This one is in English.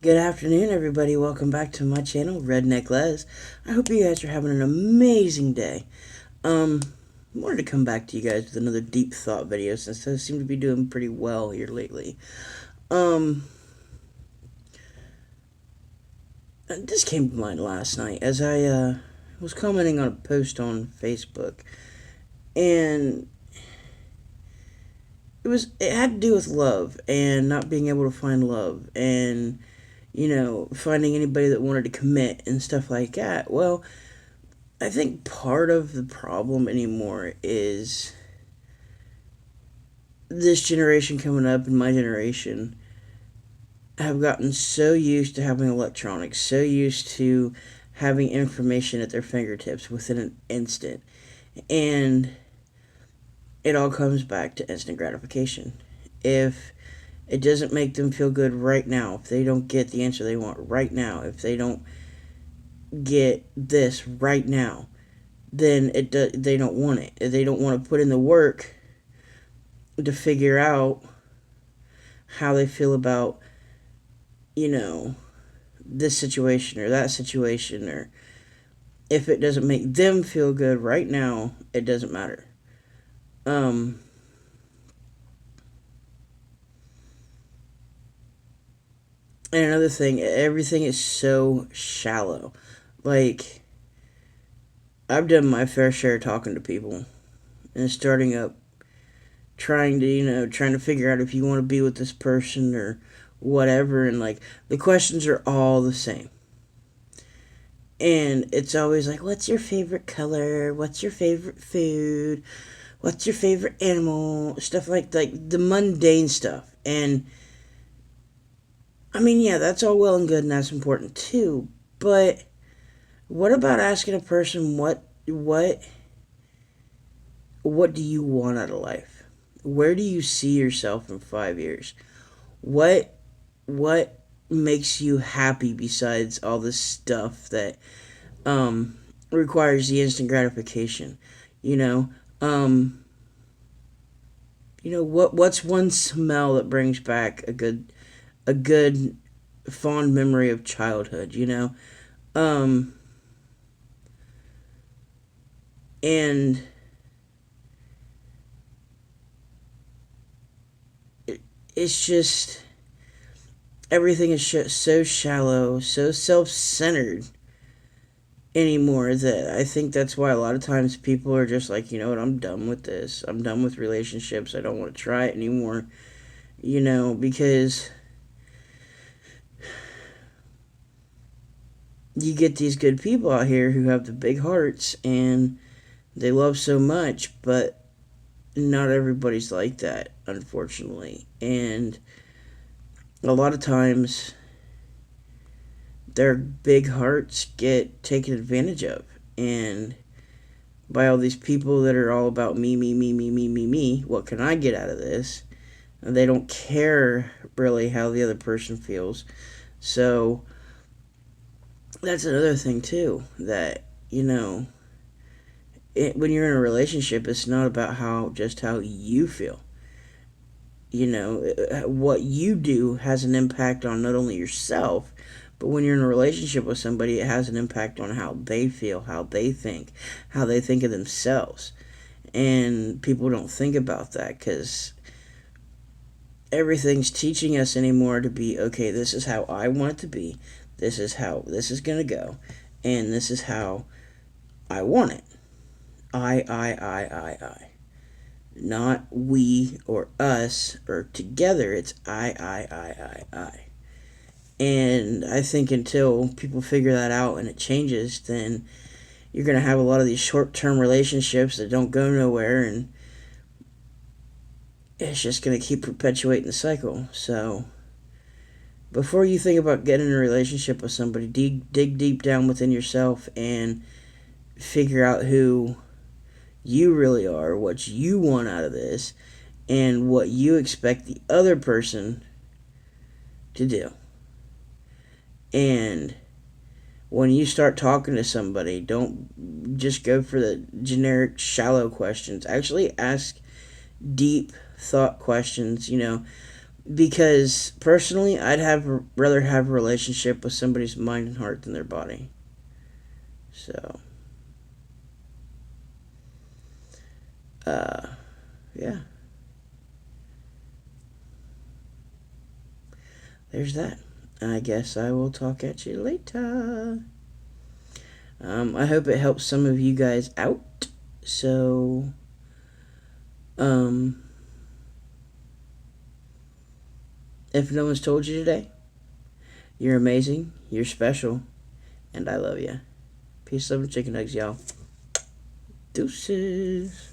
Good afternoon, everybody. Welcome back to my channel, Redneck Les. I hope you guys are having an amazing day. I wanted to come back to you guys with another deep thought video since I seem to be doing pretty well here lately. This came to mind last night as I was commenting on a post on Facebook, and it had to do with love and not being able to find love and finding anybody that wanted to commit and stuff like that. Well, I think part of the problem anymore is this generation coming up and my generation have gotten so used to having electronics, so used to having information at their fingertips within an instant. And it all comes back to instant gratification. If it doesn't make them feel good right now, if they don't get the answer they want right now, if they don't get this right now, then they don't want it. They don't want to put in the work to figure out how they feel about, this situation or that situation, or if it doesn't make them feel good right now, it doesn't matter. And another thing, everything is so shallow. Like, I've done my fair share of talking to people and starting up, trying to figure out if you want to be with this person or whatever, and like the questions are all the same. And it's always like, what's your favorite color? What's your favorite food? What's your favorite animal? Stuff like the mundane stuff. And I mean, yeah, that's all well and good and that's important too, but what about asking a person what do you want out of life? Where do you see yourself in 5 years? What makes you happy besides all this stuff that requires the instant gratification? You know, what's one smell that brings back a good fond memory of childhood? And it's just everything is so shallow, so self-centered anymore that I think that's why a lot of times people are just like, you know what, I'm done with this. I'm done with relationships. I don't want to try it anymore. Because you get these good people out here who have the big hearts and they love so much, but not everybody's like that, unfortunately. And a lot of times their big hearts get taken advantage of, and by all these people that are all about me, me, me, me, me, me, me, what can I get out of this? And they don't care really how the other person feels. So that's another thing too, that when you're in a relationship, it's not about how you feel. What you do has an impact on not only yourself, but when you're in a relationship with somebody, it has an impact on how they feel, how they think of themselves. And people don't think about that because everything's teaching us anymore to be, okay, this is how I want it to be. This is how this is going to go. And this is how I want it. I. Not we or us or together. It's I. And I think until people figure that out and it changes, then you're going to have a lot of these short-term relationships that don't go nowhere, and it's just going to keep perpetuating the cycle. So before you think about getting in a relationship with somebody, dig deep down within yourself and figure out who you really are, what you want out of this, and what you expect the other person to do. And when you start talking to somebody, don't just go for the generic, shallow questions. Actually ask deep thought questions. Because personally, rather have a relationship with somebody's mind and heart than their body. So, uh, yeah, there's that. I guess I will talk at you later. I hope it helps some of you guys out. So, um, if no one's told you today, you're amazing, you're special, and I love you. Peace, love, and chicken nugs, y'all. Deuces.